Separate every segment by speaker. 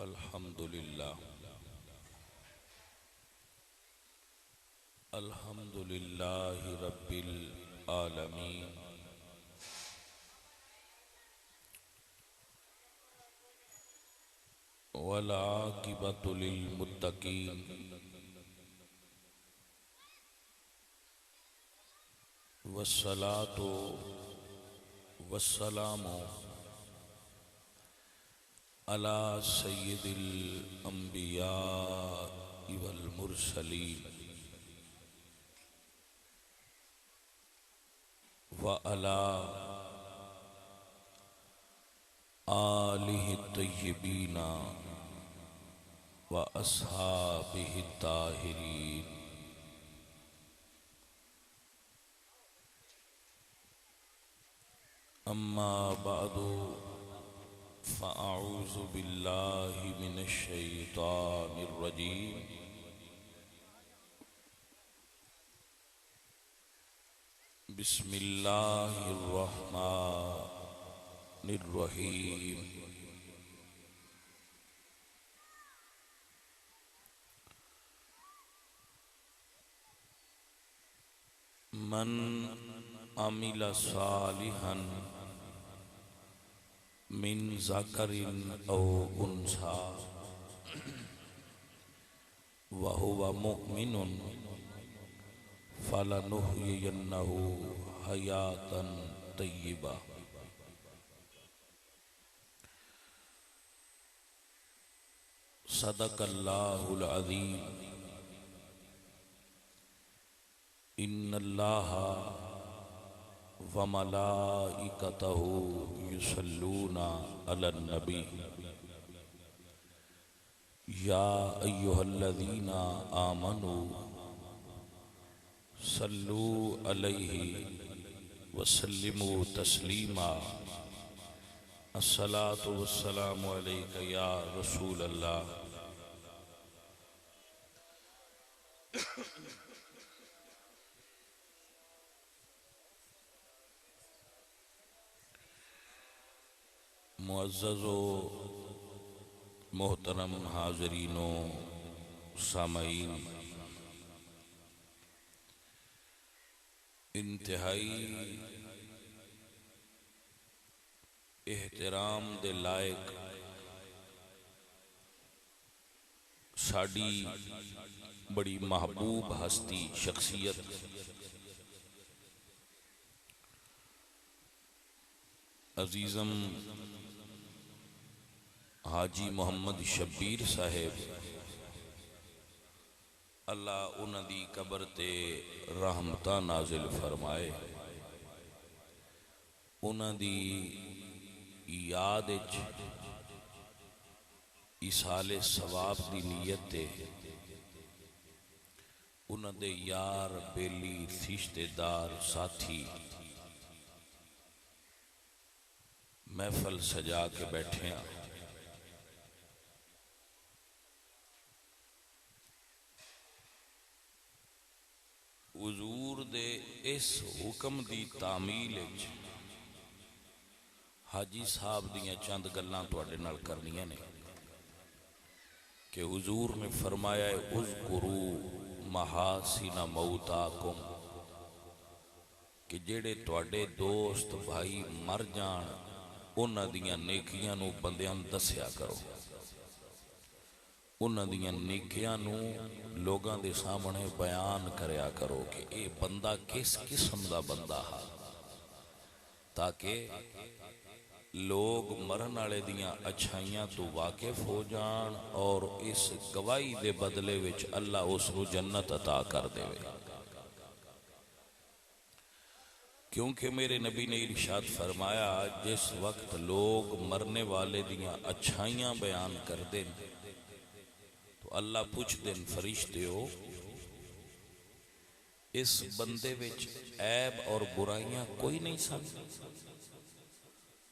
Speaker 1: الحمد للہ الحمد للہ رب العالمین والعاقبۃ للمتقین والصلاۃ والسلام علی سید الانبیاء والمرسلین وعلی آلہ الطیبین واصحابہ الطاہرین اما بعد فاعوذ باللہ من الشیطان الرجیم بسم اللہ الرحمن الرحیم من عمل صالحا من ذکر او انثی وهو مؤمن فلنحیینہ حیاۃ طیبہ صدق اللہ العظیم ان اللہ وملائکتہ یصلون علی النبی یا ایہا الذین آمنوا صلوا علیہ وسلموا تسلیما الصلاۃ والسلام علیک یا رسول اللہ معزز و محترم حاضرین و سامعین، انتہائی احترام دے لائق ساڈی بڑی محبوب ہستی شخصیت عزیزم حاجی محمد شبیر صاحب، اللہ انہاں دی قبر تے رحمتاں نازل فرمائے، انہاں دی یاد وچ ایصال ثواب دی نیت تے انہاں دے یار بیلی رشتے دار ساتھی محفل سجا کے بیٹھے ہیں۔ حضور دے اس حکم دی تعمیل وچ حاجی صاحب دیاں چند گلاں تواڈے نال کرنیاں نے کہ حضور نے فرمایا ہے اذکروا محاسن موتاکم، کہ جڑے تواڈے دوست بھائی مر جان انہاں دیاں نیکیاں نو بندیاں دسیا کرو، انہاں دیاں نیکیاں نو لوگاں دے سامنے بیان کریا کرو کہ اے بندہ کس قسم دا بندہ ہے، تاکہ لوگ مرن والے دیاں اچھائیاں تو واقف ہو جان اور اس گواہی دے بدلے وچ اللہ اس نو جنت عطا کر دے۔ کیونکہ میرے نبی نے ارشاد فرمایا جس وقت لوگ مرنے والے دیاں اچھائیاں بیان کر دیں تو اللہ پوچھ دیں فرشتے ہو اس بندے وچ عیب اور برائیاں کوئی نہیں سن؟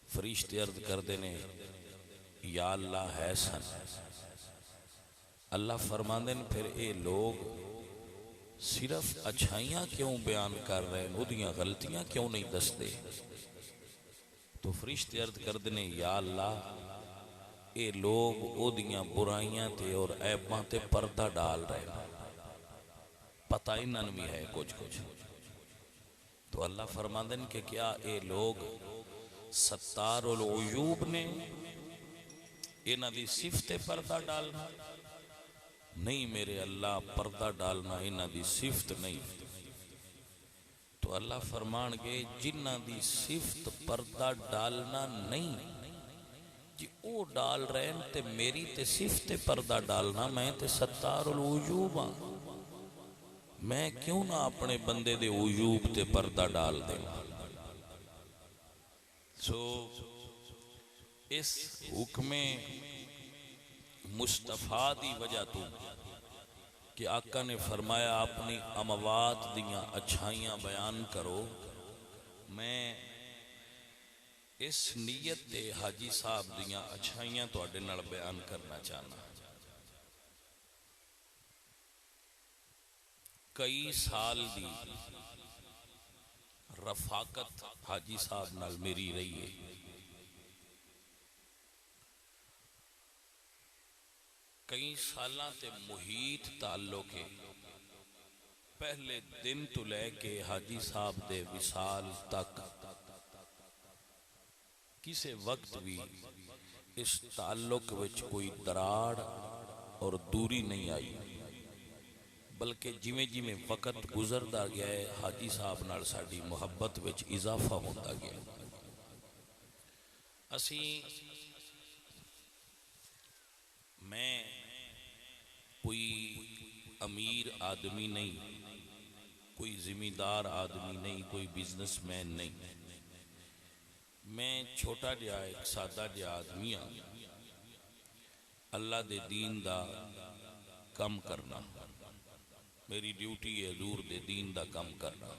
Speaker 1: فرشتے عرض کر دینے یا اللہ ہے سن۔ اللہ فرماندے پھر اے لوگ صرف اچھائیاں کیوں بیان کر رہے ہیں، اودیاں غلطیاں کیوں نہیں دستے؟ تو فرشتے عرض کر دینے یا اللہ یہ لوگ او دیاں برائیاں تے اور عیباں تے پردہ ڈال رہے ہیں، پتہ انہاں بھی ہے کچھ کچھ. تو اللہ فرماندے کہ کیا اے لوگ ستار العیوب نے، انہاں دی صفت پردہ ڈالنا نہیں. میرے اللہ پردہ ڈالنا انہاں دی صفت نہیں. تو اللہ فرمان گے جنہاں دی صفت پردہ ڈالنا نہیں جی او ڈال رہے ہیں تے میری تے صفت پردہ ڈالنا، میں تے ستار العیوب ہاں. میں کیوں نہ اپنے بندے دے عیوب تے پردہ ڈال دیں. سو اس حکم مصطفیٰ دی وجہ تو کہ آقا نے فرمایا اپنی اموات دیاں اچھائیاں بیان کرو، میں اس نیت دے حاجی صاحب دیاں اچھائیاں تواڈے نال بیان کرنا چاہنا. کئی سال دی رفاقت حاجی صاحب نال میری رہی ہے. کئی سالاں تے محیط تعلق ہے. پہلے دن تو لے کے حاجی صاحب دے وصال تک کسے وقت بھی اس تعلق وچ کوئی دراڑ اور دوری نہیں آئی، بلکہ جویں جویں وقت گزردا گیا ہے حاجی صاحب نال ساڈی محبت وچ اضافہ ہوندا گیا. میں کوئی امیر آدمی نہیں، کوئی زمیندار آدمی نہیں، کوئی بزنس مین نہیں. میں چھوٹا جہا ایک سادہ جہا آدمی ہاں. اللہ دے دین دا کم کرنا میری ڈیوٹی ہے، حضور دے دین دا کم کرنا.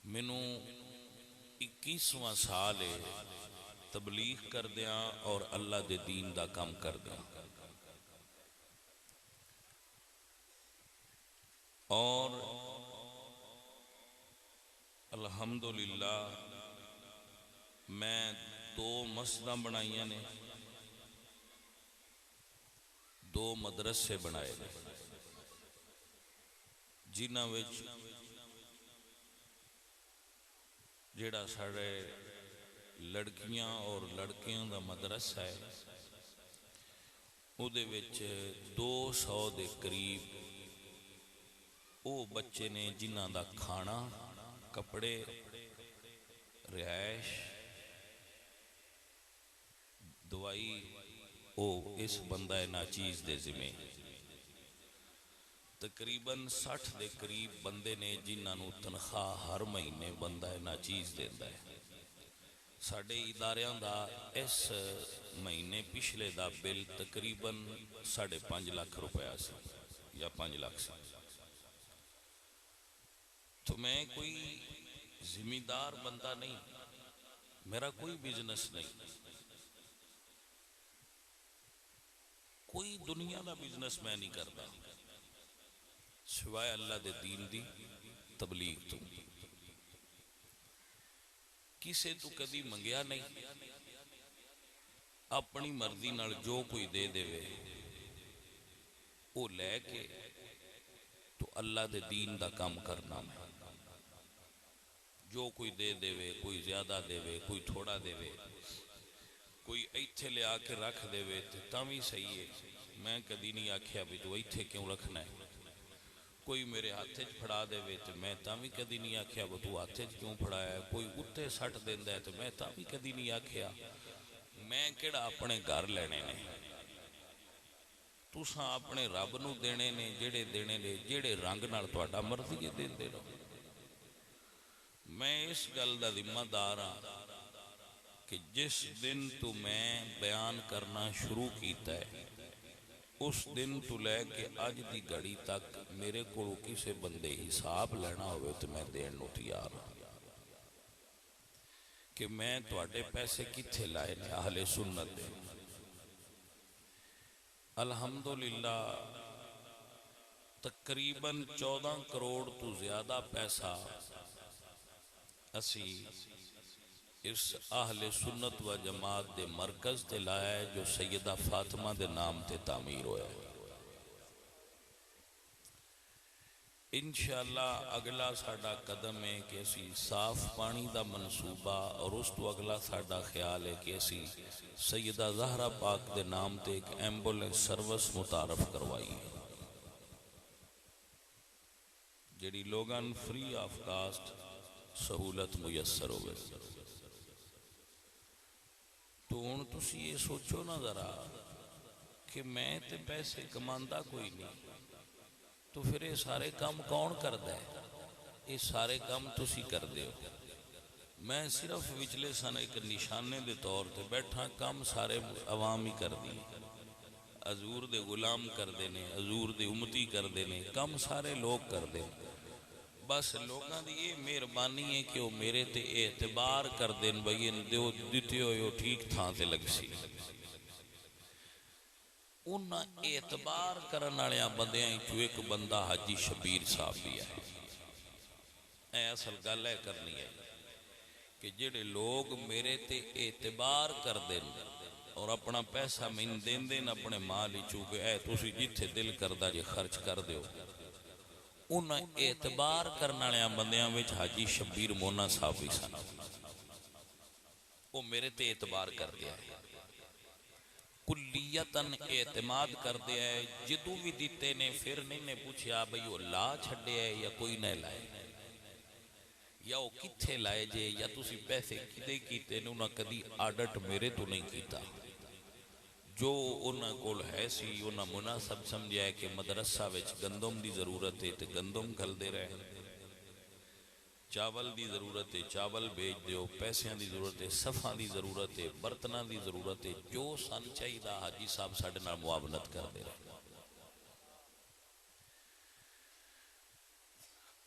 Speaker 1: مینوں 21واں سال ہے تبلیغ کر دیاں اور اللہ دے دین دا کم کر دیاں. اور الحمدللہ میں 2 مسجداں بنائیاں نے، 2 مدرسے بنائے نے، جنہاں وچ جیڑا ساڑے لڑکیاں اور لڑکیاں دا مدرسہ ہے او دے وچ 200 دے قریب او بچے نے جنہاں دا کھانا، کپڑے، رہائش، دوائی او اس بندہ ناچیز دے ذمہ. تقریباً 60 دے قریب بندے نے جنہاں نو تنخواہ ہر مہینے بندہ ناچیز دیندا ہے. ساڈے اداریاں دا اس مہینے پچھلے دا بل تقریباً 5.5 لاکھ روپیہ سی یا 5 لاکھ سی. تو میں کوئی زمیندار بندہ نہیں، میرا کوئی بزنس نہیں، کوئی دنیا دا بزنس میں نہیں کرتا سوائے اللہ دے دین دی تبلیغ تو. کسے تو کدی منگیا نہیں، اپنی مرضی نال جو کوئی دے دے وے او لے کے تو اللہ دے دین دا کام کرنا. میں جو کوئی دے دے وے، کوئی زیادہ دے وے، کوئی تھوڑا دے وے، کوئی ایتھے لے آ کے رکھ دے وے تاں بھی صحیح ہے. میں کدی نہیں آکھیا بھی تو ایتھے کیوں رکھنا ہے. کوئی میرے ہاتھ پھڑا دے وے تو میں تاں بھی کدی نہیں آکھیا وہ تو ہاتھ کیوں پھڑایا ہے. کوئی اتنے سٹ دیندا ہے تو میں تاں بھی کدی نہیں آکھیا میں کیڑا اپنے گھر لینے نے. تساں اپنے رب نو دینے نے، جڑے دینے نے جڑے رنگ نال تہاڈا مرضی ہے دیندے رہو. میں اس گل دا ذمہ دار ہاں کہ جس دن تو میں بیان کرنا شروع کیتا ہے اس دن تو لے کے اج دی گھڑی تک میرے کو کسے بندے حساب لینا ہوئے تو میں دین نو تیار ہوں کہ میں تواڈے پیسے کتھے لائے نے اہل سنت دے. الحمدللہ تقریباً 14 کروڑ تو زیادہ پیسہ اسی اس اہل سنت و جماعت دے مرکز تے لایا ہے جو سیدہ فاطمہ دے نام تے تعمیر ہویا ہے۔ انشاءاللہ اگلا ساڈا قدم ہے کہ اسی صاف پانی دا منصوبہ، اور اس تو اگلا ساڈا خیال ہے کہ اسی سیدہ زہرا پاک دے نام تے ایک ایمبولینس سروس متعارف کروائی ہے جڑی لوگاں فری آف کاسٹ سہولت میسر ہوئے۔ تو ہن تسی یہ سوچو نا ذرا کہ میں تے پیسے کماندا کوئی نہیں، تو پھر یہ سارے کام کون کردا ہے؟ یہ سارے کام تسی کر دیو، میں صرف وچلے سن ایک نشانے دے طور تے بیٹھا، کام سارے عوام ہی کر دی، حضور دے غلام کر دینے، حضور دے امتی کر دینے، کام سارے لوگ کر دے، بس لوگاں دی یہ مہربانی ہے کہ وہ میرے تے اعتبار کر دین بھئی دیو دیتے ہوئے ٹھیک تھان تے لگ سی۔ انہاں اعتبار کرن والیاں بندیاں چوں ایک بندہ حاجی شبیر صاحب بھی ہے۔ اے اصل گل ہے کرنی ہے کہ جڑے لوگ میرے تے اعتبار کر دین اور اپنا پیسہ من دین دین اپنے مال ہی چونکہ اے تسی جتھے دل کردہ جے خرچ کر دیو، انہاں اعتبار کرن والیاں بندیاں وچ حاجی شبیر مونا صاحب بھی سن۔ وہ میرے تے اعتبار کر دیا ہے، کلیتاً اعتماد کر دیا ہے، جدو بھی دیتے نے پھر نہیں نے پوچھیا بھئی وہ لا چھڑے ہے یا کوئی نہ لائے، یا وہ کتھے لائے جے، یا تسی پیسے کدے کیتے نے، انہاں کدی آڈٹ میرے تو نہیں کیتا۔ جو انہاں کول ہے سی انہاں مناسب سمجھا ہے کہ مدرسہ وچ گندم دی ضرورت ہے تے گندم کھل دے رہے، چاول دی ضرورت ہے چاول بیچ دیو، پیسیاں دی ضرورت ہے صفحاں دی ضرورت ہے برتناں دی ضرورت ہے، جو سن چاہیدہ حاجی صاحب ساڈے نال معاونت کر دے رہے۔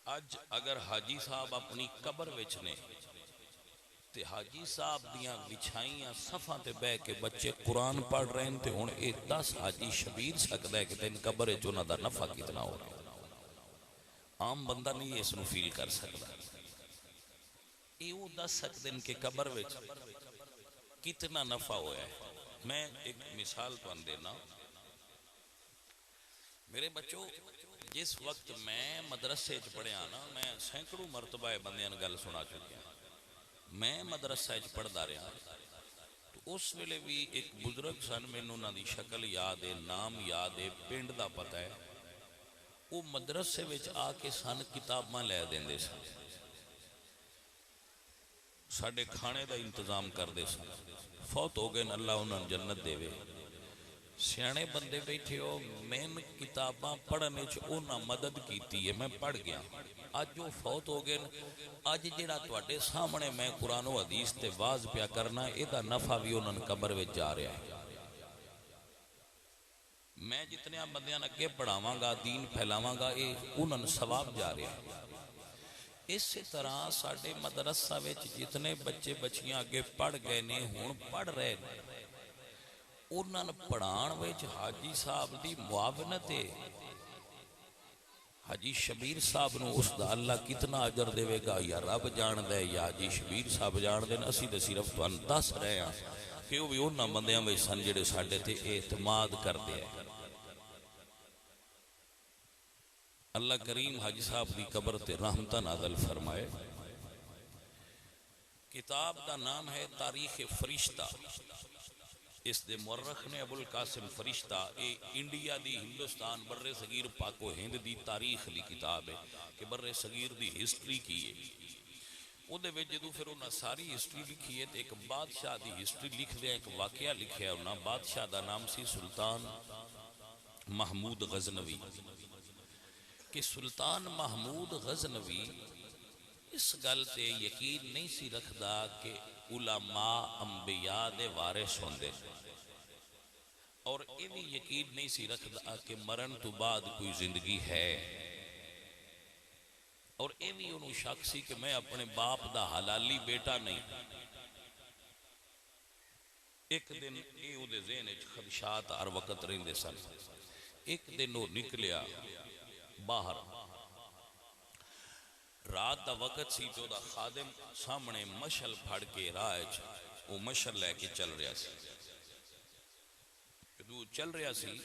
Speaker 1: اج اگر حاجی صاحب اپنی قبر وچ نے تے حاجی صاحب دیاں وچھائیاں صفحاں تے بہ کے بچے قرآن پڑھ رہے ہیں تے ہن اے 10 حاجی شبیر سکدا ہے کہ تین قبر وچ انہاں دا نفع کتنا ہو رہا ہے، عام بندہ نہیں اس نو فیل کر سکدا۔ اے وہ دس سکتے ہیں کہ قبر وچ کتنا نفع ہویا ہے۔ میں ایک مثال تو دینا، میرے بچوں جس وقت میں مدرسے چ پڑھیا نا، میں سینکڑوں مرتبہ بندیاں گل سنا چکیا، میں مدرسہ چ پڑھدا رہا تو اس ویلے بھی ایک بزرگ سن، مینوں انہاں دی شکل یاد ہے، نام یاد ہے، پنڈ دا پتہ ہے، وہ مدرسے وچ آ کے سن کتاباں لے دیندے سن، ساڈے کھانے دا انتظام کر دے سن، فوت ہو گئے اللہ انہاں جنت دے وے، سیانے بندے بیٹھے ہو، میں کتاباں پڑھنے چ انہاں مدد کیتی ہے، میں پڑھ گیا، اج جو فوت ہو گئے، اج جڑا تواڈے سامنے میں قرآن و حدیث تے واز پیا کرنا، ادا نفع بھی انہاں قبر وچ جا رہا ہے۔ میں جتنے بندیاں اگے پڑھاواں گا، دین پھیلاواں گا، اے انہاں ثواب جا رہا ہے۔ اسی طرح ساڈے مدرسہ وچ جتنے بچے بچیاں اگے پڑھ گئے نے ہن پڑھ رہے نے، انہاں پڑھان وچ حاجی صاحب دی معاونت ہے، حاجی شبیر صاحب نو اس دا اللہ کتنا اجر دے گا یا رب جان دے یا حاجی شبیر صاحب جان دے، اسی تے صرف تانوں دس رہے ہیں کہ وہ بھی انہاں بندیاں وچ سن جڑے ساڈے تے اعتماد کردے ہیں۔ اللہ کریم حاجی صاحب دی قبر تے رحمتہ نازل فرمائے۔ کتاب دا نام ہے تاریخ فرشتہ، اس دے مورخ نے ابو القاسم فرشتہ، اے انڈیا دی ہندوستان بر صغیر پاک و ہند دی تاریخ لی کتاب ہے کہ بر صغیر دی ہسٹری کی ہے۔ او دے وچ جدوں پھر انہاں ساری ہسٹری لکھی ہے تے ایک بادشاہ دی ہسٹری لکھ دیا، ایک واقعہ لکھیا انہاں، بادشاہ دا نام سی سلطان محمود غزنوی، کہ سلطان محمود غزنوی اس گل تے یقین نہیں سی رکھدا کہ علماء انبیاء دے وارث ہوندے، اور یہ بھی یقین نہیں سی رکھدا کہ مرن تو بعد کوئی زندگی ہے، اور یہ بھی انہوں شک سی کہ میں اپنے باپ دا حلالی بیٹا نہیں۔ ایک دن یہ او دے ذہن وچ خدشات ہر وقت رہندے سن، ایک دن وہ نکلیا باہر، رات دا وقت سی تو دا خادم سامنے مشل پھڑ کے راہ وہ مشل لے کے چل رہا سی. جدو چل رہا سی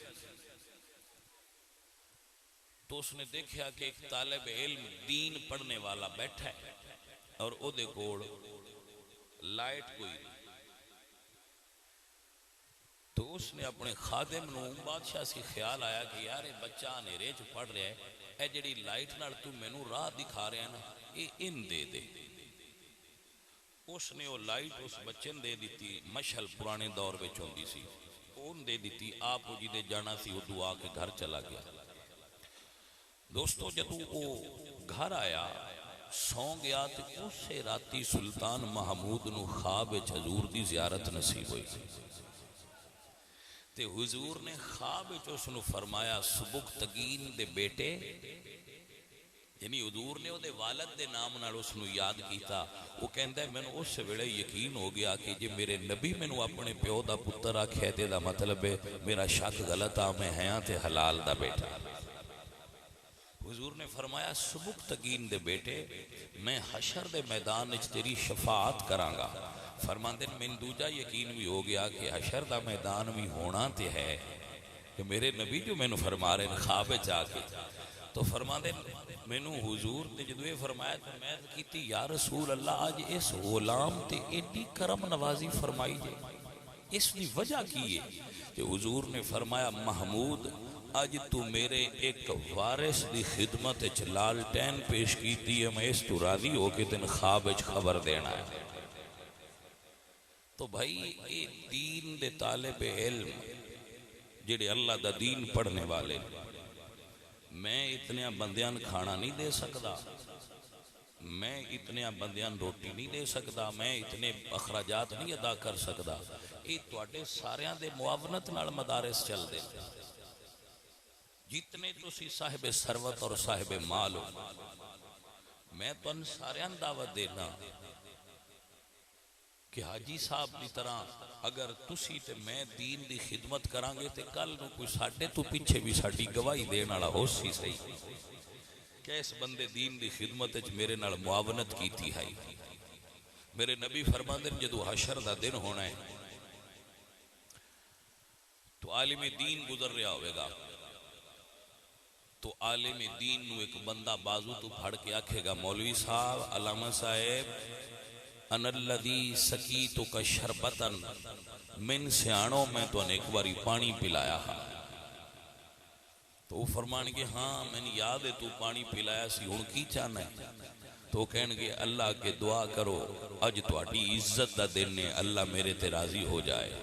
Speaker 1: تو اس نے دیکھا کہ ایک طالب علم دین پڑھنے والا بیٹھا ہے اور او دے کوڑ لائٹ کوئی نہیں. تو اس نے اپنے خادم نو بادشاہ سی خیال آیا کہ یار بچہ اندھیرے چ پڑھ رہا ہے, اے جڑی لائٹ نال تو مینوں راہ دکھا رہا ہے نا یہ ان دے دے. اس نے وہ لائٹ اس بچے نے دے دیتی. مشل پرانے دور وچ ہوندی سی, اون دے دیتی. آپ جی دے جانا سی وہ دعا کے گھر چلا گیا. دوستو جدو وہ گھر آیا سو گیا تو اسے راتی سلطان محمود نو خواب حضور دی زیارت نصیب ہوئی. تے حضور نے خواب اس نو فرمایا سبکتگین دے بیٹے, یعنی حضور نے وہ دے والد دے نام نال اس نو یاد کیتا. وہ کہندا ہے مینوں اس ویلے یقین ہو گیا کہ جے میرے نبی مینوں اپنے پیو دا پتر آکھیا تے دا مطلب ہے میرا شک غلط آ, میں ہیاں تے حلال دا بیٹا. حضور نے فرمایا سبکتگین دے بیٹے میں حشر دے میدان وچ تیری شفاعت کراں گا. فرماندے میں دوجا یقین بھی ہو گیا کہ حشر دا میدان بھی ہونا تے ہے کہ میرے نبی جو میں نو فرما رہے خواب جا کے. تو فرماندے میں نو حضور نے جدو یہ فرمایا تو میں کیتی یا رسول اللہ آج اس غلام تے ایڈی کرم نوازی فرمائی جے, اس دی وجہ کی ہے؟ کہ حضور نے فرمایا محمود آج تو میرے ایک وارث دی خدمت لالٹین پیش کیتی ہے, میں اس تو راضی ہو کے تین خواب خبر دینا ہے. تو بھائی یہ دین دے طالب علم جڑے اللہ دا دین پڑھنے والے, میں اتنے بندیان کھانا نہیں دے سکتا, میں اتنے بندیان روٹی نہیں دے سکتا, میں اتنے اخراجات نہیں ادا کر سکتا. یہ تواڈے ساریاں دے معاونت نال مدارس چل دے. جتنے تسی صاحب ثروت اور صاحب مال ہو, میں تو ان ساریاں دعوت دینا کہ حاجی صاحب دی طرح اگر تسی تے میں دین دی خدمت کرانگے تے کل نو کوئی ساڈے تو پیچھے بھی ساڈی گواہی دین والا ہو سی صحیح کہ اس بندے دین دی خدمت وچ میرے نال معاونت کیتی ہے. میرے نبی فرماندے نے جدو حشر دا دن ہونا ہے تو عالم دین گزر رہا ہوئے گا, تو عالم دین نو ایک بندہ بازو تو پھڑ کے آکھے گا مولوی صاحب علامہ صاحب ان الذی سقیتک شربتا من سیانوں میں تو ایک باری پانی پلایا ہاں. تو وہ فرمان گے ہاں میں نے یاد ہے تو پانی پلایا سی, ہن کی چاہنا ہے؟ تو کہن گے اللہ کے دعا کرو اج تہاڈی عزت دا دن ہے, اللہ میرے تے راضی ہو جائے.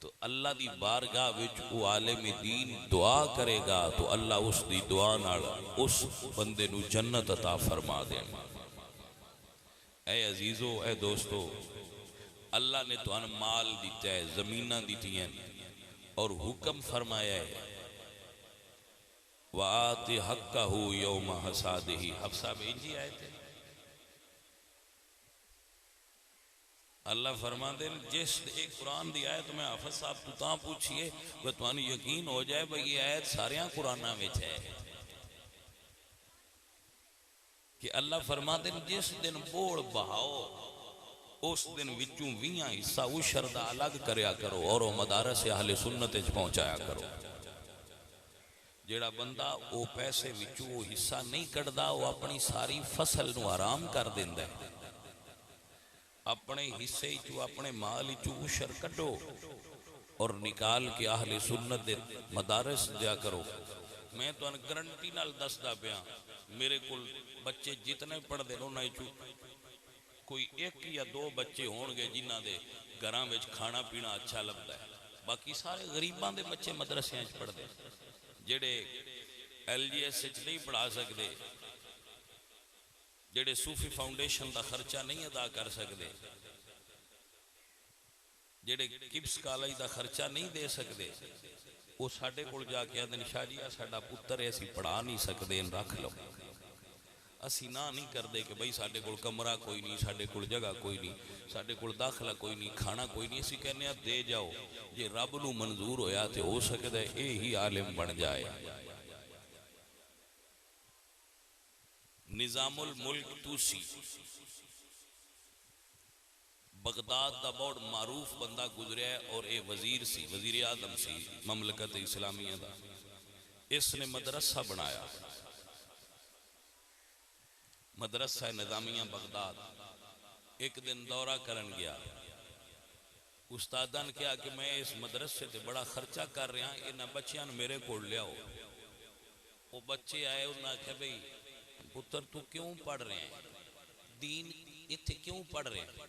Speaker 1: تو اللہ دی بارگاہ وچ او عالم دین دعا کرے گا تو اللہ اس دی دعا نال اس بندے نو جنت عطا فرما دے. اے عزیزو اے دوستو, اللہ نے تو ان مال دیتا ہے, زمینہ دیتی ہیں اور حکم فرمایا ہے وَآتِ حَقَّهُ يَوْمَ حَسَادِهِ. حفصہ بھیجی آئے تھے اللہ فرماتے ہیں جس ایک قرآن دی آیت میں حافظ صاحب تو تاں پوچھئے وہ تو یقین ہو جائے بھئی یہ آیت ساریاں قرآنہ میں ہے کہ اللہ فرماتے ہیں جس دن بوڑ بہاؤ اس دن وچوں ویاں حصہ عشر دا الگ کریا کرو اور وہ مدارس اہل سنت پہنچایا کرو. جیڑا بندہ وہ پیسے وچوں وہ حصہ نہیں کردہ وہ اپنی ساری فصل نو حرام کر دیندہ ہے. اپنے حصے چو اپنے مال چو عشر کٹو اور نکال کے اہل سنت دے مدارس دیا کرو. میں تو ان گرنٹی نال دستا پیا, میرے کل بچے جتنے پڑھ دے انہاں چو کوئی ایک یا دو بچے ہون گے جنہاں دے گھراں وچ کھانا پینا اچھا لگتا ہے, باقی سارے غریباں دے بچے مدرسے وچ پڑھ دے, جڑے ایل جی ایس وچ نہیں پڑھا سکتے, جڑے صوفی فاؤنڈیشن دا خرچہ نہیں ادا کر سکتے, جڑے کبس کالج دا خرچہ نہیں دے سکتے, وہ ساڈے کول جا کے آدھے شاہ جی ساڈا پتر ہے اسی پڑھا نہیں سکتے رکھ لو. اسی نہ نہیں کردے کہ بھئی ساڈے کول کمرہ کوئی نہیں, ساڈے کول جگہ کوئی نہیں, ساڈے کول داخلہ کوئی نہیں, کھانا کوئی نہیں. اسی کہنے آپ دے جاؤ, یہ رب نو منظور ہویا تے ہو سکتا ہے اے ہی عالم بن جائے. نظام الملک توسی بغداد دا بہت معروف بندہ گزریا ہے اور اے وزیر سی، وزیر اعظم سی مملکت اسلامیہ دا. اس نے مدرسہ بنایا، مدرسہ نظامیہ بغداد. ایک دن دورہ کرن گیا، استادان کیا کہ میں اس مدرسے تے بڑا خرچہ کر رہا ہوں، انہاں بچیاں میرے کو لیاؤ. وہ بچے آئے، انہاں نے کہا بھئی پتر تو کیوں پڑھ رہے ہیں، دین اتھے کیوں پڑھ رہے ہیں؟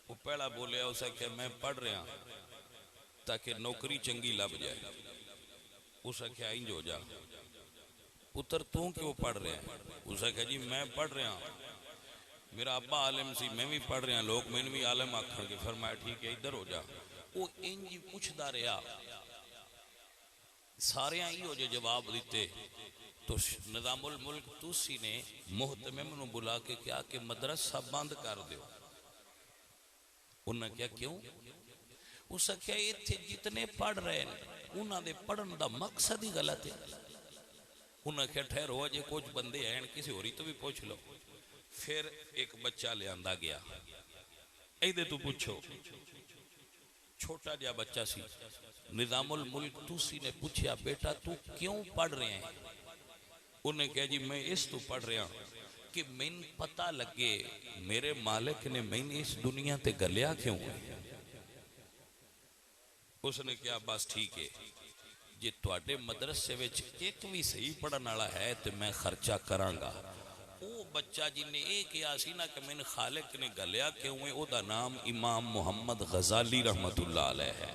Speaker 1: وہ پہلا بولیا اسے کہ میں پڑھ رہا ہوں تاکہ نوکری چنگی لب جائے. اسے کہا انج ہو جا. پتر تو کیوں پڑھ رہے ہیں؟ اسے کہا جی میں پڑھ رہا ہوں، میرا ابا عالم سی، میں بھی پڑھ رہا ہوں، لوگ میں بھی عالم آکھن کے. فرمایا ٹھیک ہے ادھر ہو جا. وہ انج پوچھدا رہا، سارے ہی ہو جو جواب دیتے. تو نظام الملک توسی نے محتمم نو بلا کے کیا کہ مدرسہ بند کر دیو. انہوں نے کیا کیوں؟ اس کیا اتھے جتنے پڑھ رہے ہیں انہوں نے پڑھن دا مقصد ہی غلط ہے. انہوں نے کیا ٹھہرو جے کچھ بندے ہیں کسی ہوری تو بھی پوچھ لو. پھر ایک بچہ لے آندہ گیا، ایدے تو پوچھو، چھوٹا جا بچہ سی. نظام الملک توسی نے پوچھیا بیٹا تو کیوں پڑھ رہے ہیں؟ انہیں کہا جی میں اس تو پڑھ رہا ہوں کہ میں پتہ لگے میرے مالک نے میں اس دنیا تے گلیا کیوں ہے. اس نے کہا بس ٹھیک ہے جی تواڈے مدرسے وچ ایک بھی صحیح پڑھن والا ہے تو میں خرچہ کراں گا. وہ بچہ جن نے یہ کہا سی نا کہ میں خالق نے گلیا کیوں ہے، او دا نام امام محمد غزالی رحمت اللہ علیہ ہے.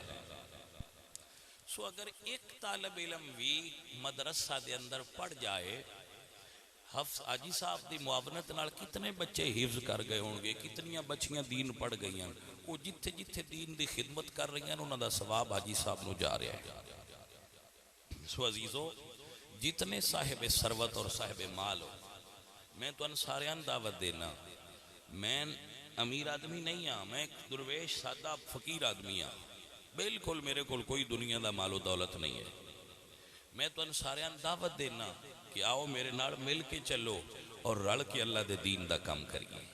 Speaker 1: سو اگر ایک طالب علم بھی مدرسہ دے اندر پڑھ جائے، حفظ حاجی صاحب دی معاونت نال کتنے بچے حفظ کر گئے ہوں گے، کتنیاں بچیاں دین پڑھ گئی ہیں. وہ جتھے جتھے دین دی خدمت کر رہی ہیں انہوں دا ثواب حاجی صاحب نو جا رہا ہے. سو عزیزو جتنے صاحب ثروت اور صاحب مال ہو، میں تو ان ساریاں دعوت دینا، میں امیر آدمی نہیں ہاں، میں ایک درویش سادہ فقیر آدمی ہاں، بالکل میرے کو کوئی دنیا دا مال و دولت نہیں ہے. میں تو ان ساریاں دعوت دینا کہ آؤ میرے نال مل کے چلو اور رل کے اللہ دے دین دا کام کریے.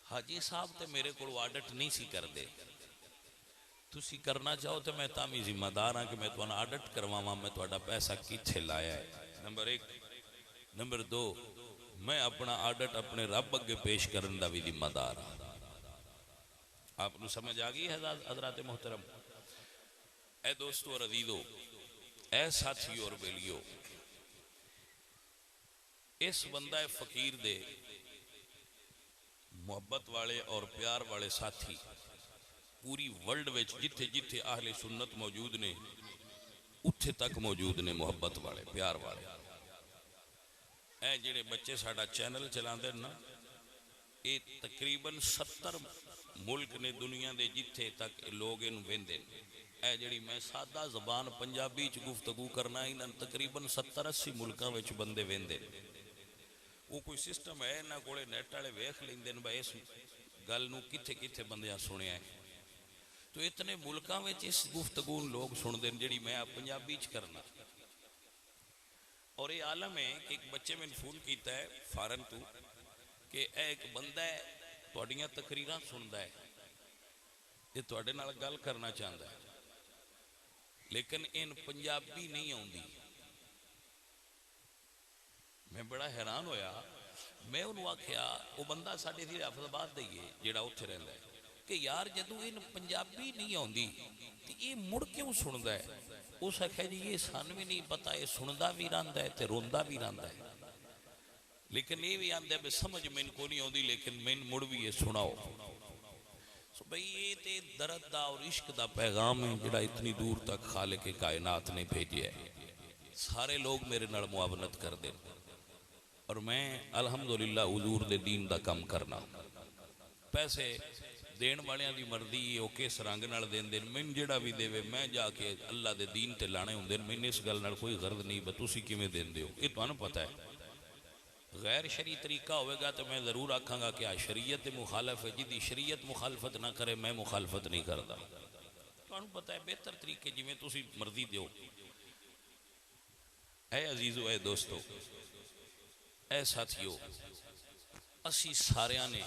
Speaker 1: حاجی صاحب تے میرے کو آڈٹ نہیں سی کر دے، تسی کرنا چاہو تو میں تامی ذمہ دار ہاں کہ میں تو آڈٹ کرواواں میں تہاڈا پیسہ کتھے لایا ہے. نمبر ایک. نمبر دو، میں اپنا آڈٹ اپنے رب اگے پیش کرن دا بھی ذمہ دار ہاں. آپ نے سمجھ آگئی ہے حضرات محترم؟ اے دوستو اور عزیزو، اے ساتھیو اور بیلیو، اس بندہ فقیر دے محبت والے اور پیار والے ساتھی پوری ورلڈ وچ جتھے جتھے اہل سنت موجود نے اتھے تک موجود نے محبت والے پیار والے. اے جڑے بچے ساڑا چینل چلاندے نا، یہ تقریباً 70 ملک نے دنیا دے جتھے تک لوگ ان ویندے. اے جڑی میں سادہ زبان پنجابی چ گفتگو کرنا انہاں تقریباً 70-80 ملکاں وچ بندے ویندے. وہ کوئی سسٹم ہے نہ کولے نیٹ والے ویکھ لیندے بھائی اس گل نو کتھے کتھے بندیاں سنیا ہے. تو اتنے ملکاں وچ اس گفتگو لوگ سن دین جڑی میں پنجابی چ کرنا. اور یہ عالم ہے کہ ایک بچے میں فون کیتا ہے فارن تو کہ اے ایک بندہ ہے تواڈیاں تقریراں سندا ہے، یہ تواڈے نال گل کرنا چاہندا ہے لیکن ان پنجابی نہیں آوندی. میں بڑا حیران ہویا. میں انہوں آکھیا وہ بندہ ساڈے ضلع حافظ آباد دا ہی ہے جیڑا اوتھے رہندا ہے کہ یار جدوں ان پنجابی نہیں آوندی تے یہ مڑ کیوں سندا ہے؟ اس آکھیا جی یہ سان بھی نہیں پتا، یہ سندا بھی رہندا ہے تے روندا بھی رہندا ہے، لیکن یہ بھی آندا ہے بے سمجھ مین کو نہیں آوندی لیکن مین مڑ بھی یہ سناؤ. سو بھئی یہ تے درد دا اور عشق دا پیغام ہے جڑا اتنی دور تک خالق کائنات نے بھیجیا ہے. سارے لوگ میرے نال معاونت کر دیں اور میں الحمدللہ حضور دے دین دا کم کرنا. پیسے دین والیاں دی مرضی او کس رنگ نال دین دین، میں جڑا بھی دے میں جا کے اللہ دے دین تے لانے ہوندے، میں اس گل نال کوئی غرض نہیں بس تسی کیویں دین دیو یہ تانوں پتہ ہے. غیر شرعی طریقہ ہوئے گا تو میں ضرور آکھاں گا کہ شریعت مخالف ہے، جدی شریعت مخالفت نہ کرے میں مخالفت نہیں کردا. تانوں پتہ ہے بہتر طریقے جویں تسی مرضی دیو. اے عزیزو اے دوستو، اے ساتھیو اسی ساریاں نے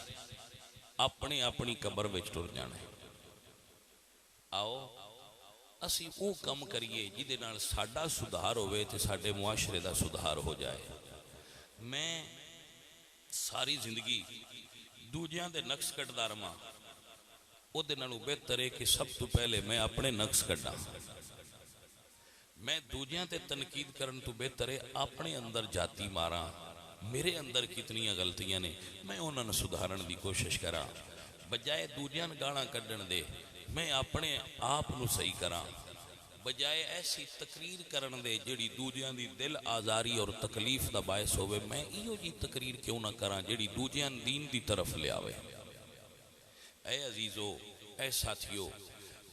Speaker 1: اپنی اپنی قبر وچ ٹر جانا ہے. آؤ اسی او کم کریے جہدے نال ساڈا سدھار ہوئے تے ساڈے معاشرے دا سدھار ہو جائے. میں ساری زندگی دوجیاں دے نقص کٹدا رہاں، او دے نالوں بہتر ہے کہ سب تو پہلے میں اپنے نقص کڈاں. میں دوجیاں تے تنقید کرن تو بہتر ہے اپنے اندر جاتی ماراں، میرے اندر کتنی غلطیاں نے میں انہاں نوں سدھارن دی کوشش کراں. بجائے دوجیاں گالاں کڈن دے میں اپنے آپ نو صحیح کراں. بجائے ایسی تقریر کرن دے جڑی دوجیاں دی دل آزاری اور تکلیف دا باعث ہوئے، میں ایو جی تقریر کیوں نہ کراں جڑی دوجیاں دین دی طرف لے آوے. اے عزیزو، اے ساتھیو،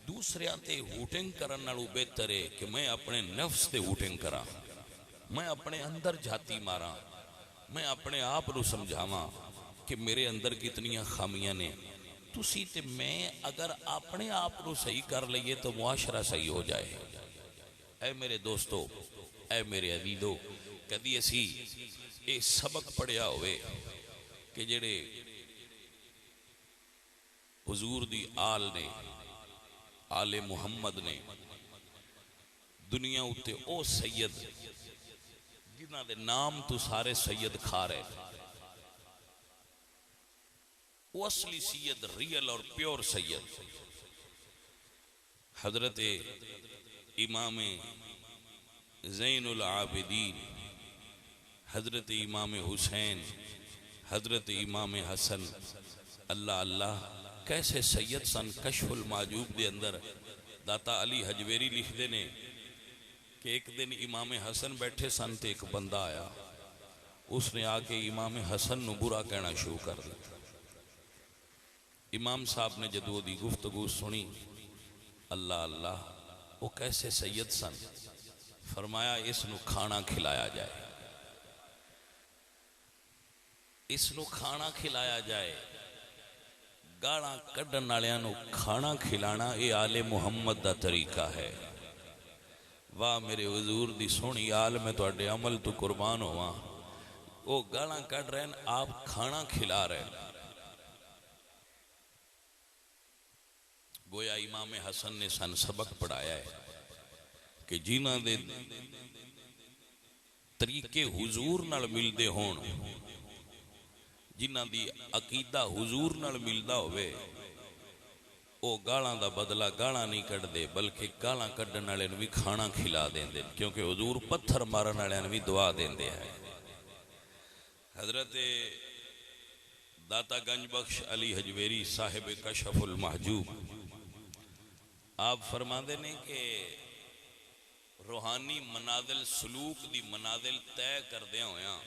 Speaker 1: دوسریاں تے ہوٹنگ کرن نالوں بہتر ہے کہ میں اپنے نفس تے ہوٹنگ کراں. میں اپنے اندر جھاتی ماراں، میں اپنے آپ نو سمجھاواں کہ میرے اندر کتنیاں خامیاں نے. تسی تے میں اگر اپنے آپ کو صحیح کر لئیے تو معاشرہ صحیح ہو جائے. اے میرے دوستو، اے میرے عزیزو، کدی اسی اے سبق پڑھیا ہوئے کہ جڑے حضور دی آل نے، آل محمد نے دنیا اتے او سید جنہ دے نام تو سارے سید کھا رہے، وہ اصلی سید، ریل اور پیور سید حضرت امام زین العابدین، حضرت امام حسین، حضرت امام حسن، اللہ اللہ کیسے سید سن. کشف المعجوب دے اندر داتا علی حجویری لکھ دے نے کہ ایک دن امام حسن بیٹھے سن تے ایک بندہ آیا، اس نے آ کے امام حسن نو برا کہنا شروع کر دیا. امام صاحب نے جدو دی گفتگو سنی، اللہ اللہ وہ کیسے سید سن، فرمایا اس نو کھانا کھلایا جائے، اس نو کھانا کھلایا جائے. گاڑاں کڈن والیاں نو کھانا کھلانا یہ آل محمد دا طریقہ ہے. واہ میرے حضور دی سونی آل، میں تواڈے عمل تو قربان ہواں. وہ گاڑاں کڈ رہے ہیں، آپ کھانا کھلا رہے ہیں. گویا امام حسن نے سن سبق پڑھایا ہے کہ جنہ دے طریقے حضور نال ملدے ہون، جنہ دی عقیدہ حضور نال ملدا ہوئے، او گالاں دا بدلہ گالاں نہیں کٹ دے بلکہ گالاں کڈن والے نوں بھی کھانا کھلا دیندے، کیونکہ حضور پتھر مارن والے نوں بھی دعا دیندے ہیں. حضرت داتا گنج بخش علی حجویری صاحب کشف المحجوب آپ فرماندے نے کہ روحانی منازل، سلوک دی منازل طے کردے ہویاں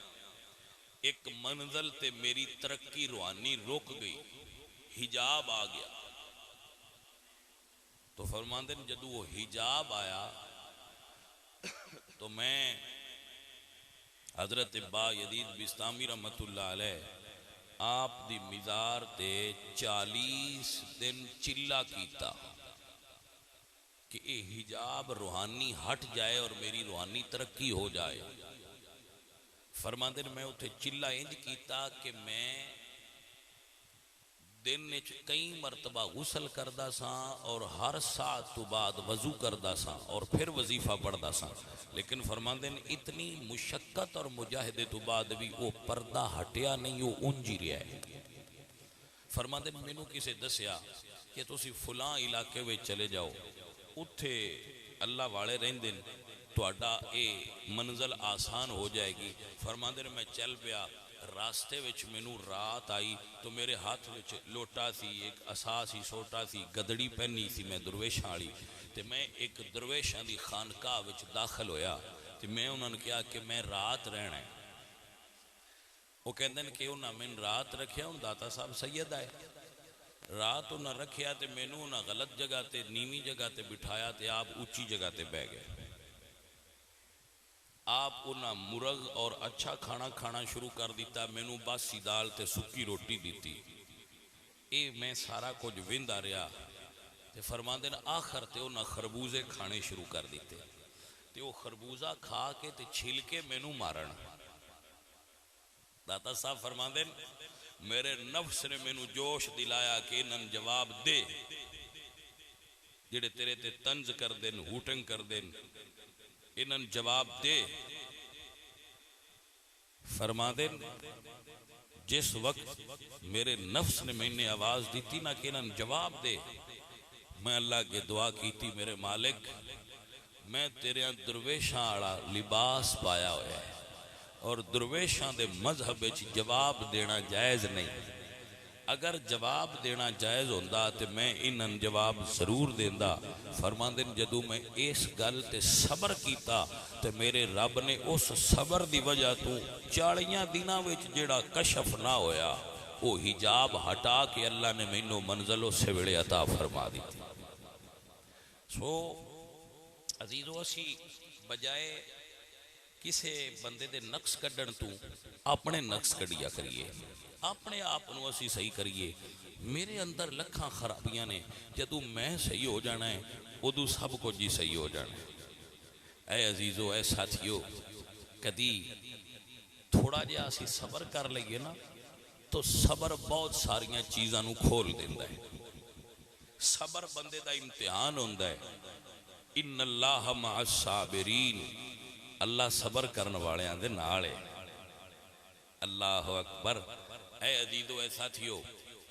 Speaker 1: ایک منزل تے میری ترقی روحانی رک گئی، حجاب آ گیا. تو فرماندے نے جدو وہ حجاب آیا تو میں حضرت با یزید بستامی رحمت اللہ علیہ آپ دی مزار تے 40 دن چلا کیتا کہ اے حجاب روحانی ہٹ جائے اور میری روحانی ترقی ہو جائے. فرماندے نے میں اتھے چلا انج کیتا کہ میں دن وچ کئی مرتبہ غسل کردا ساں اور ہر ساعت تو بعد وضو کردا ساں اور پھر وظیفہ پڑھدا ساں. لیکن فرماندے نے اتنی مشقت اور مجاہدے تو بعد بھی وہ پردہ ہٹیا نہیں، وہ اونج ہی رہا ہے. فرماندے نے مینوں کسے دسیا کہ تسی فلاں علاقے وچ چلے جاؤ، اتھے اللہ والے رہندے نے، تہاڈا اے منزل آسان ہو جائے گی. فرماندے نے میں چل پیا، راستے وچ مینوں رات آئی تو میرے ہاتھ وچ لوٹا سی، ایک عصا سی، سوٹا سی، گدڑی پہنی سی میں درویشاں والی، تے میں ایک درویشاں دی خانقاہ وچ داخل ہویا تے میں انہاں نے کہا کہ میں رات رہنا ہے. وہ کہندے نے کہ انہاں میں رات رکھیا، ہن داتا صاحب سید آئے، رات انہاں رکھیا تے مینوں انہاں غلط جگہ تے نیویں جگہ تے بٹھایا تے آپ اونچی جگہ تے بہ گئے. آپ انہاں مرغ اور اچھا کھانا کھانا شروع کر دیتا، مینوں باسی دال تے سکی روٹی دیتی. اے میں سارا کچھ ویندا رہیا تے فرماندے نے آخر تے انہاں خربوزے کھانے شروع کر دیتے تے وہ خربوزہ کھا کے تے چھل کے مینوں مارن. داتا صاحب فرماندے میرے نفس نے مینوں جوش دلایا کہ انہاں جواب دے جڑے تیرے تے طنز کر دین ہوٹنگ کر دین انہاں جواب دے فرما دے جس وقت میرے نفس نے میں نے آواز دیتی نا کہ انہاں جواب دے میں اللہ کے دعا کیتی میرے مالک میں تیرے درویشاں آڑا لباس پایا ہویا ہے اور درویشاں دے مذہب وچ جواب دینا جائز نہیں اگر جواب دینا جائز ہوندا تے میں انہاں جواب ضرور دیندا فرماندے جدوں میں اس گل تے صبر کیتا تے میرے رب نے اس صبر دی وجہ تو 40 دناں وچ جیڑا کشف نہ ہویا وہ حجاب ہٹا کے اللہ نے مینوں منزل سے ویلے عطا فرما دیتی سو عزیزو اسی بجائے کسے بندے دے نقص کڈن تو اپنے نقص کڈیا کریے اپنے آپ نو اسی صحیح کریے میرے اندر لکھاں خرابیاں نے جدو میں صحیح ہو جانا ہے ادو سب کو جی صحیح ہو جانا ہے اے عزیزو اے ساتھیو کدی تھوڑا جہا اسی صبر کر لئیے نا تو صبر بہت ساریاں چیزاں نو کھول دیندا ہے صبر بندے دا امتحان ہوندا ہے ان اللہ مع الصابرین اللہ صبر کرن والے آندے نالے اللہ اکبر اے عزیزو اے ساتھیو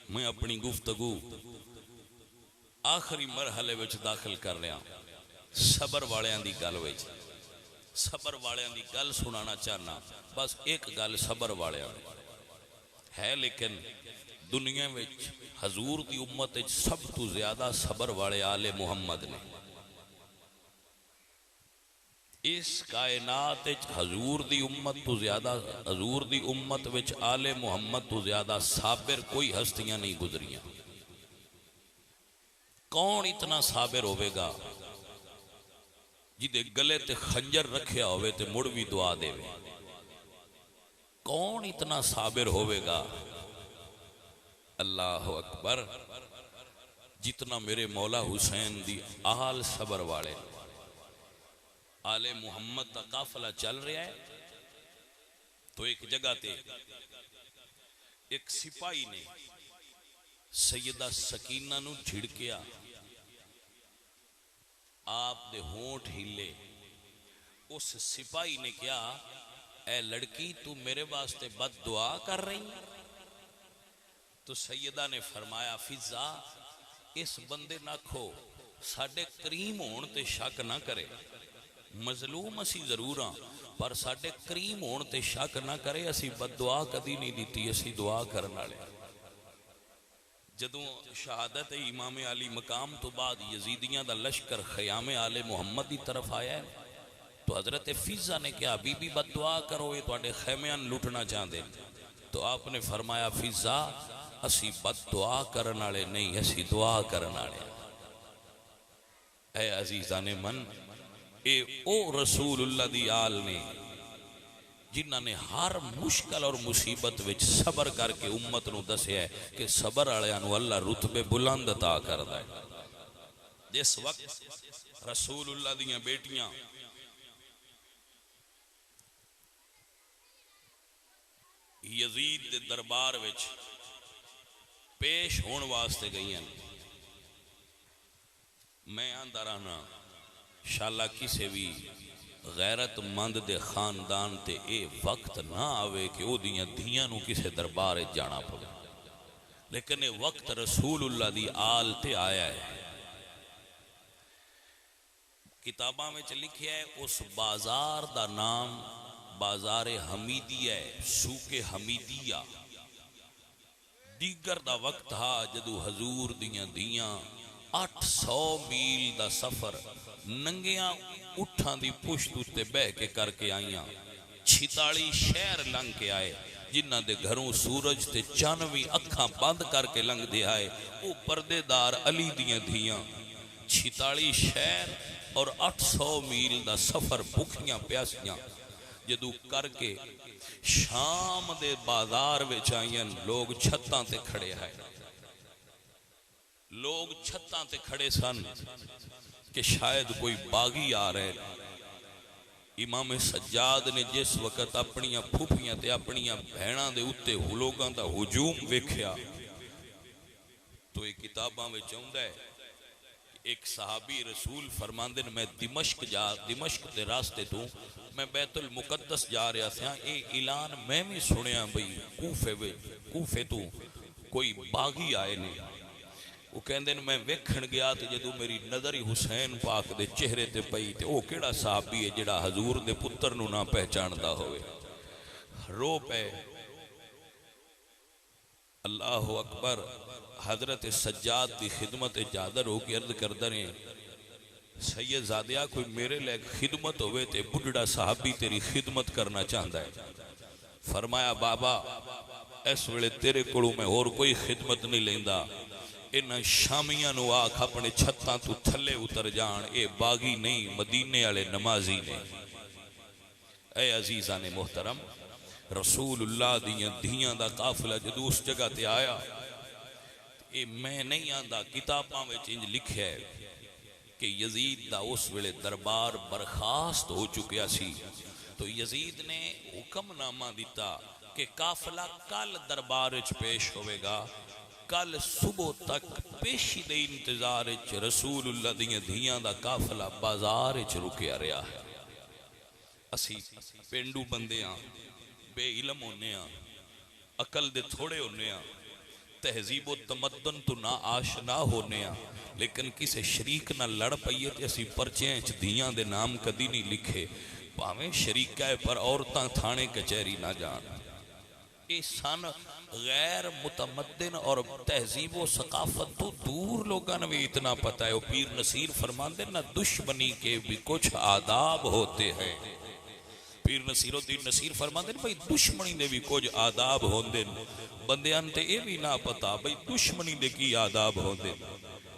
Speaker 1: میں اپنی گفتگو آخری مرحلے وچ داخل کر رہا صبر والے دی گل وچ صبر والے دی گل سنانا چاہنا بس ایک گل صبر والے ہے لیکن دنیا وچ حضور دی امت وچ سب تو زیادہ صبر والے آل محمد نے اس کائنات حضور دی امت تو زیادہ حضور دی امت وچ آل محمد تو زیادہ صابر کوئی ہستیاں نہیں گزریاں کون اتنا صابر ہوئے گا جدے گلے تے خنجر رکھیا ہوئے تے مڑ بھی دعا دے وے کون اتنا صابر ہوئے گا اللہ اکبر جتنا میرے مولا حسین دی آل صبر والے آل محمد دا قافلہ چل رہا ہے تو ایک جگہ تے ایک سپاہی نے سیدہ سکینہ نو جھڑکیا آپ دے ہونٹ ہلے اس سپاہی نے کیا اے لڑکی تو میرے واسطے بد دعا کر رہی تو سیدہ نے فرمایا فضا اس بندے نہ کھو ساڑھے کریم ہون تے شک نہ کرے مظلوم اسی ضرور ہاں پر ساڑھے کریم ہون تے شک نہ کرے اسی بد دعا کدی نہیں دیتی اسی دعا کرنا لے جدوں شہادت امام علی مقام تو بعد یزیدیاں دا لشکر خیام آل محمد دی طرف آیا ہے تو حضرت فضا نے کہا بی بی بد دعا کرو یہ توڑے خیمیان لٹنا چاہتے تو آپ نے فرمایا فضا اسی بد دعا کرنا لے نہیں اسی دعا کرنا لے اے عزیزان من اے او رسول اللہ دی آل نے جنہ نے ہر مشکل اور مصیبت وچ صبر کر کے امت نو دسیا ہے کہ صبر علیانو اللہ رتبے بلند عطا کردا ہے جس وقت رسول اللہ دیاں بیٹیاں یزید دے دربار وچ پیش ہون واسطے گئی ہیں میں آندہ رہنا شاءاللہ کسے بھی غیرت مند دے خاندان تے اے وقت نہ آوے کہ او دیاں دھیاں نو کسے دربار جانا پڑے لیکن اے وقت رسول اللہ دی آل تے آیا ہے کتاباں میں لکھیا ہے اس بازار دا نام بازار حمیدیہ ہے سوک حمیدیہ دیگر دا وقت تھا جدو حضور دیاں دیاں 800 میل دا سفر ننگیاں اٹھاں دی پشت تے بہ کے کر کے آئیاں 46 شہر لنگ کے آئے جنہ دے گھروں سورج تے چانوی اکھاں بند کر کے لنگ دے آئے او پردے دار علی دیاں دھیاں 46 شہر اور 800 میل دا سفر بکھیاں پیاسیاں جدو کر کے شام دے بازار وچ آئیاں لوگ چھتاں تے کھڑے آئے لوگ چھتاں تے کھڑے سن کہ شاید کوئی باغی آ رہے امام سجاد نے جس وقت اپنی پھوپھیاں تے اپنی بہناں دے اتے لوگاں دا ہجوم ویکھیا تو یہ کتاباں وچ آوندا ہے ایک صحابی رسول فرماندے نے میں دمشق دے راستے تو میں بیت المقدس جا رہا تھا اے اعلان میں بھی سنیا بھئی کوفے تو کوئی باغی آئے نے وہ کہندے نے میں ویکھن گیا تے جدوں میری نظر ہی حسین پاک دے چہرے تے پئی تے او کیڑا صحابی ہے جڑا حضور دے پتر نو نہ پہچاندا ہوئے رو پے اللہ اکبر حضرت سجاد دی خدمت اجادر ہو کے عرض کردہ نے سید زادیہ کوئی میرے لئے خدمت ہوئے تے بڑھڑا صحابی تیری خدمت کرنا چاہتا ہے فرمایا بابا اس ویلے تیرے کڑوں میں اور کوئی خدمت نہیں لیندہ انہاں شامیاں نو آکھ اپنے چھتاں تو تھلے اتر جان اے باغی نہیں مدینے والے نمازی نے اے عزیزان محترم رسول اللہ دیاں دھیاں دا قافلہ جدو اس جگہ تے آیا اے میں نہیں آندہ کتاباں میں چینج لکھے ہے کہ یزید دا اس ویلے دربار برخاست ہو چکیا سی تو یزید نے حکم نامہ دیتا کہ قافلہ کل دربار اچ پیش ہوئے گا کل صبح تک پیشی دے انتظار اچ رسول اللہ دیاں دھیاں دا قافلہ بازار اچ رکیا رہا ہے اسی پینڈو بندے ہاں بے علم ہونے ہاں عقل دے تھوڑے ہونے ہاں تہذیب و تمدن تو نہ آشنا ہونے ہاں لیکن کسے شریک نہ لڑ پئیے تے اسی پرچیں اچ دھیاں دے نام کدی نہیں لکھے پاویں شریکہ پر عورتاں تھانے کچہری نہ جان اے سن غیر متمدن اور تہذیب و ثقافت تو دور لوگاں نے بھی اتنا پتہ ہے وہ پیر نصیر فرماندے نہ دشمنی کے بھی کچھ آداب ہوتے ہیں پیر نصیر الدین نصیر فرماندے بھئی دشمنی دے بھی کچھ آداب ہوندے بندیاں تے اے بھی نہ پتا بھئی دشمنی دے کی آداب ہوندے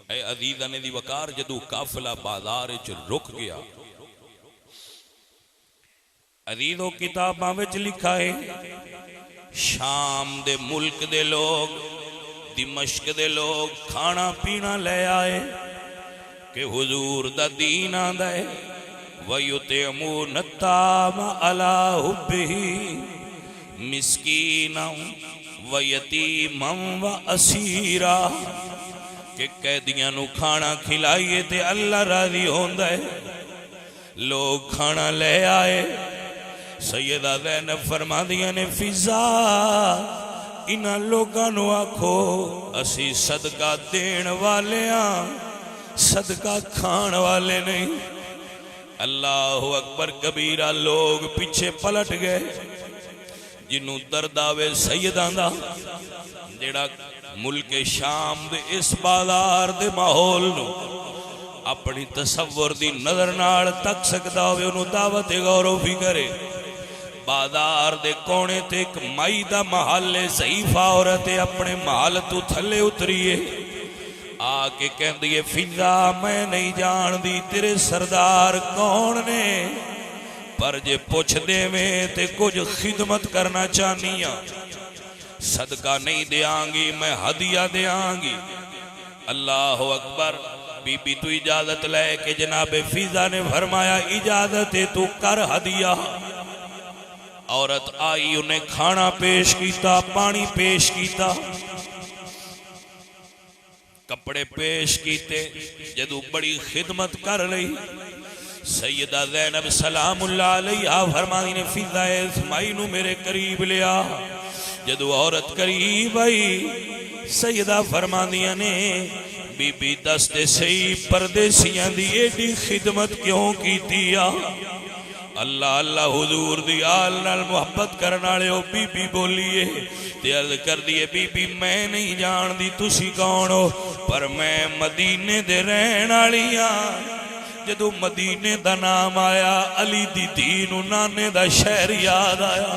Speaker 1: اے عزیزاں دی وقار جدو قافلہ بازار وچ رک گیا عزیزو کتاباں وچ لکھا ہے شام دے ملک دے لوگ دمشق دے لوگ کھانا پینا لے آئے کہ حضور دا دین آندا ہے وَيُطْعِمُونَ الطَّعَامَ عَلَىٰ حُبِّهِ مِسْكِينًا وَيَتِیمًا وَأَسِیرًا کہ قیدیاں نو کھانا کھلائیے تے اللہ راضی ہوندا ہے لوگ کھانا لے آئے سیدہ زینب فرما دیا نے فضا انہاں لوگاں نو آکھو اسی صدقہ دین والے ہاں صدقہ کھان والے نہیں اللہ اکبر کبیرہ لوگ پیچھے پلٹ گئے جنہوں درد آوے سیدان دا جیڑا ملک شام دے اس بازار دے ماحول نو اپنی تصور دی نظر نال تک سکتا ہوئے انہوں دعوت غور و فکرے بازار دے کونے تے ایک مائی دا محلے ضعیف عورت اپنے محل تو تھلے اتریے آکے کہن دیئے فضا میں نہیں جان دی تیرے سردار کون نے پر جے پوچھ دے میں تے کچھ خدمت کرنا چاہنیاں صدقہ نہیں دے آنگی میں ہدیہ دے آنگی اللہ اکبر بی بی تو اجازت لے کہ جناب فضا نے فرمایا اجازت تو کر ہدیہ عورت آئی انہیں کھانا پیش کیتا پانی پیش کیتا کپڑے پیش کیتے جدو بڑی خدمت کر لئی سیدہ زینب سلام اللہ علیہ فرمانی نے فضا اسمائی نو میرے قریب لیا جدو عورت قریب آئی سیدہ فرمانیاں نے بی بی دست سی پردیسیاں دی ایڈی خدمت کیوں کی دیا اللہ اللہ حضور دی آل نال محبت کرنا لے بی بی بولیے عرض کر دیئے بی بی میں نہیں جان دی تسی کون ہو پر میں مدینے دے رہنا لیا جدو مدینے دا نام آیا علی دی دین نانے دا شہر یاد آیا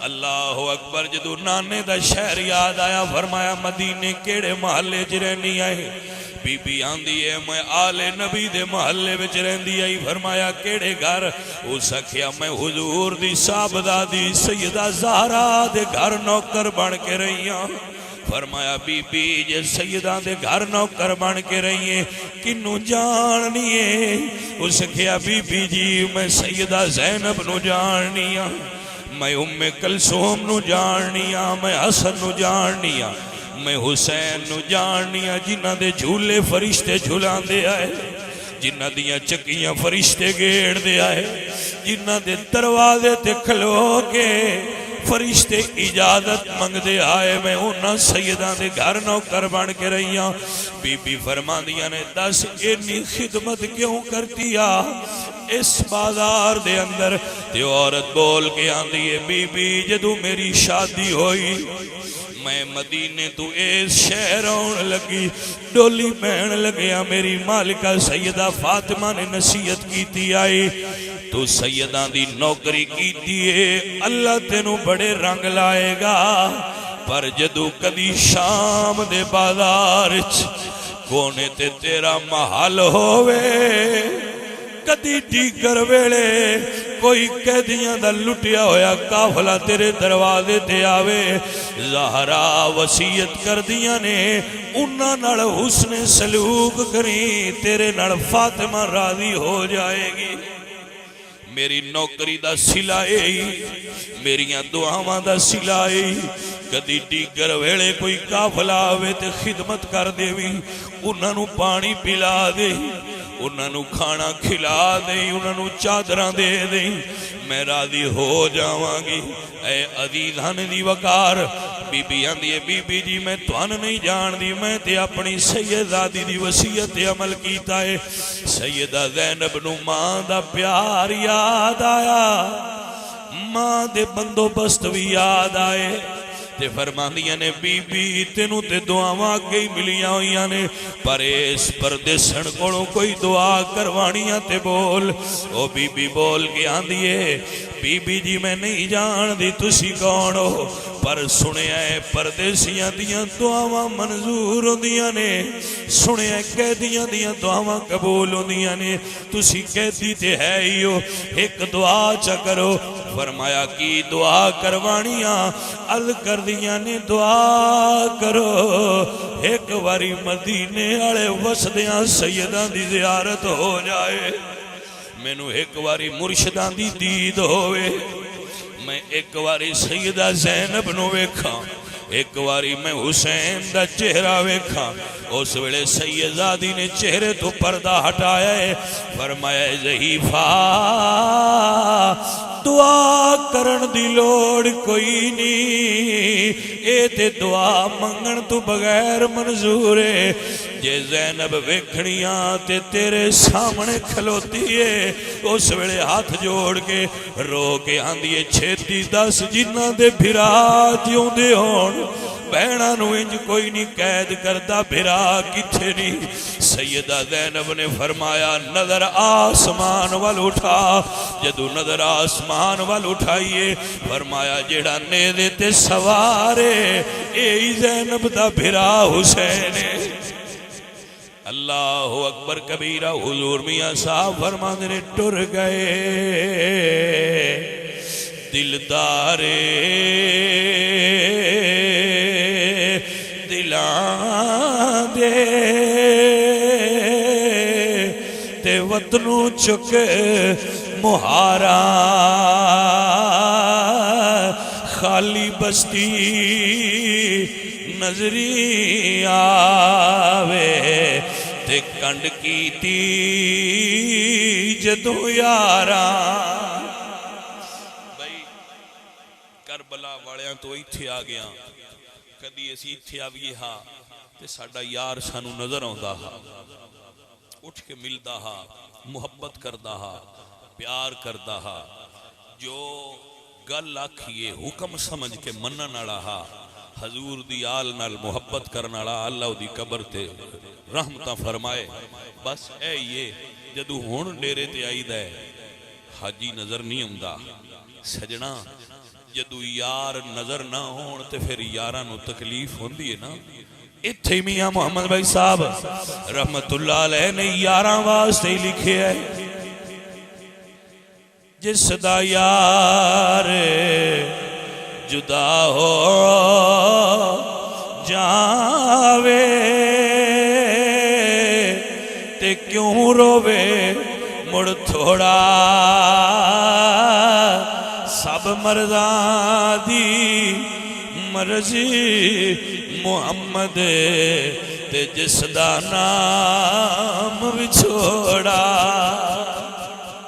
Speaker 1: اللہ اکبر جدو نانے دا شہر یاد آیا فرمایا مدینے کیڑے محلے جرینی آئے بی بی آندی ہے میں آل نبی دے محلے بچ رہندی آئی فرمایا کیڑے گھر اس اکھیا میں حضور دی صاحبزادی سیدہ زہرا دے گھر نوکر بن کے رہیاں فرمایا بی بی جے سیدہ دے گھر نوکر بن کے رہی ہے کنوں جاننی ہے؟ اس کہا بی بی جی میں سیدہ زینب نو جاننی ہاں، میں ام کلثوم نو جاننی ہاں، میں حسن نو جاننی ہاں، میں حسین نو جاننی ہاں، جنہ دے جھولے فرشتے جھلان دے آئے، جنہ دیاں چکیاں فرشتے گیڑ دے آئے، جنہ دے دروازے تے کھلو کے فرشتے اجازت منگ دے آئے، میں انہاں سیدہ دے گھر نوکر بن کے رہی ہاں۔ بی بی فرما دیا نے دس اتنی خدمت کیوں کرتی آ اس بازار دے اندر؟ تے عورت بول کے آندی ہے بی بی جدو میری شادی ہوئی میں مدینے تو اس شہر آن لگی، ڈولی بہن لگیا، میری مالکہ سیدہ فاطمہ نے نصیحت کیتی آئی تو سیدہ دی نوکری کیتی ہے، اللہ تینوں بڑے رنگ لائے گا، پر جدو کدی شام دے بازار کونے تے تیرا محل ہووے، کدی ڈیگر ویلے کوئی قیدیاں دا لٹیا ہویا قافلہ تیرے دروازے تے آوے، زہرا وصیت کر دیا نے انہاں نال حسن سلوک کری، تیرے نال فاطمہ راضی ہو جائے گی۔ میری نوکری دا سلائی، میریاں دعاواں دا سلائی، کدی ڈیگر ویلے کوئی قافلہ آوے تے خدمت کر دے وی، انہاں نو پانی پلا دے، انہاں نو کھانا کھلا دیں، انہاں نو چادراں دے دیں، میں راضی ہو جاواں گی۔ اے عزیزان دی وقار بی بی آندی ہے بی بی جی میں توان نہیں جان دی، میں تے اپنی سیدادی دی وصیت عمل کیتا ہے۔ سیدہ زینب نو ماں دا پیار یاد آیا، ماں دے بندوبست بھی یاد آئے، تے فرماندیاں نے بی بی تینوں تے دعاواں گئی ملیاں ہوئیاں نے، پر اس پردیسن کولوں کوئی دعا کروانیاں تے بول۔ او بی بی بول کے آندیے بی بی جی میں نہیں جان دی تسی کون ہو، پر سنے آئے پردیسیاں دیاں دعاواں منظور ہوندیاں نے، سنے آئے قیدیاں دیاں دعاواں قبول ہوندیاں نے، تسی قیدی تے ہے ہی ہو، ایک دعا چا کرو۔ فرمایا کی دعا کروانیاں؟ عرض کر دیاں نے دعا کرو ایک واری مدینے آلے وسدیاں سیداں دی زیارت ہو جائے، مینو ایک واری مرشداں دی دید ہوئے، میں ایک واری سیدہ زینب نو ویکھاں، ایک واری میں حسین دا چہرہ ویکھاں۔ اس ویلے سیدزادی نے چہرے تو پردہ ہٹایا ہے، فرمایا ضعیفہ دعا کرن دی لوڑ کوئی نہیں، اے تے دعا منگن تو بغیر منظور ہے، جے زینب ویکھنیاں تے تیرے سامنے کھلوتی ہے۔ اس ویلے ہاتھ جوڑ کے رو کے آندیے چھیتی دس جنہ دے بھرا جیوں دے ہون، بہناں نو انج کوئی نہیں قید کردا، بھرا کتھے نہیں۔ سیدہ زینب نے فرمایا نظر آسمان وال اٹھا، جدو نظر آسمان وال اٹھائیے فرمایا جیڑا نیزے تے سوارے اے زینب دا بھرا حسین ہے۔ اللہ اکبر کبیرہ۔ حضور میاں صاحب فرماندے نے ٹر گئے دلدارے دلان دے تے وطنوں چک مہارا خالی بستی نظری آوے تے کنڈ کیتی جدو یاراں۔ بھائی کربلا والیاں تو ایتھے آ گیا، کدی اسی ایتھے آویے ہاں تے ساڈا یار سانو نظر آندا ہا، اٹھ کے ملدا ہا، محبت کردا ہا، پیار کردا ہا، جو گل آکھیے حکم سمجھ کے منن والا ہا، حضور دی آل نال محبت کرن والا، اللہ دی قبر تے رحمتاں فرمائے۔ بس اے یہ جدو ہن ڈیرے تے آئیدا ہے حاجی نظر نہیں آندا، سجنا جدو یار نظر نہ ہون تے پھر یاراں نو تکلیف ہوندی ہے نا۔ اتھے میاں محمد بھائی صاحب رحمت اللہ علیہ نے یاراں واسطے ہی لکھے ہے، جس دا یار جدا ہو جاوے تے کیوں روے مڑ تھوڑا سب مرداں دی مرضی محمد تے جس دا نام وچھوڑا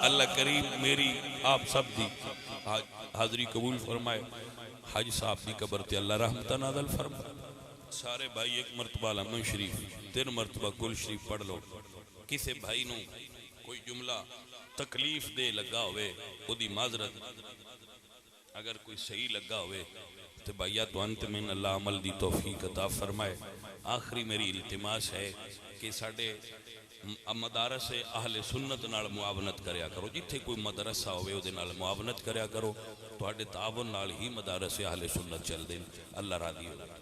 Speaker 1: اللہ کریم میری آپ سب دی حاضری قبول فرمائے حاج صاحب کی قبر تے اللہ رحمتہ نازل فرمائے سارے بھائی ایک مرتبہ لمن شریف 3 مرتبہ کل شریف پڑھ لو کسے بھائی نو کوئی جملہ تکلیف دے لگا ہوئے او دی معذرت اگر کوئی صحیح لگا ہوئے تو بھائیہ تو انت میں اللہ عمل دی توفیق عطا فرمائے آخری میری التماس ہے کہ ساڑھے مدارس اہل سنت نال معاونت کریا کرو جتھے کوئی مدرسہ ہوئے دے نال معاونت کریا کرو تو ہاڑے تعاون نال ہی مدارس اہل سنت چل دیں اللہ راضی ہو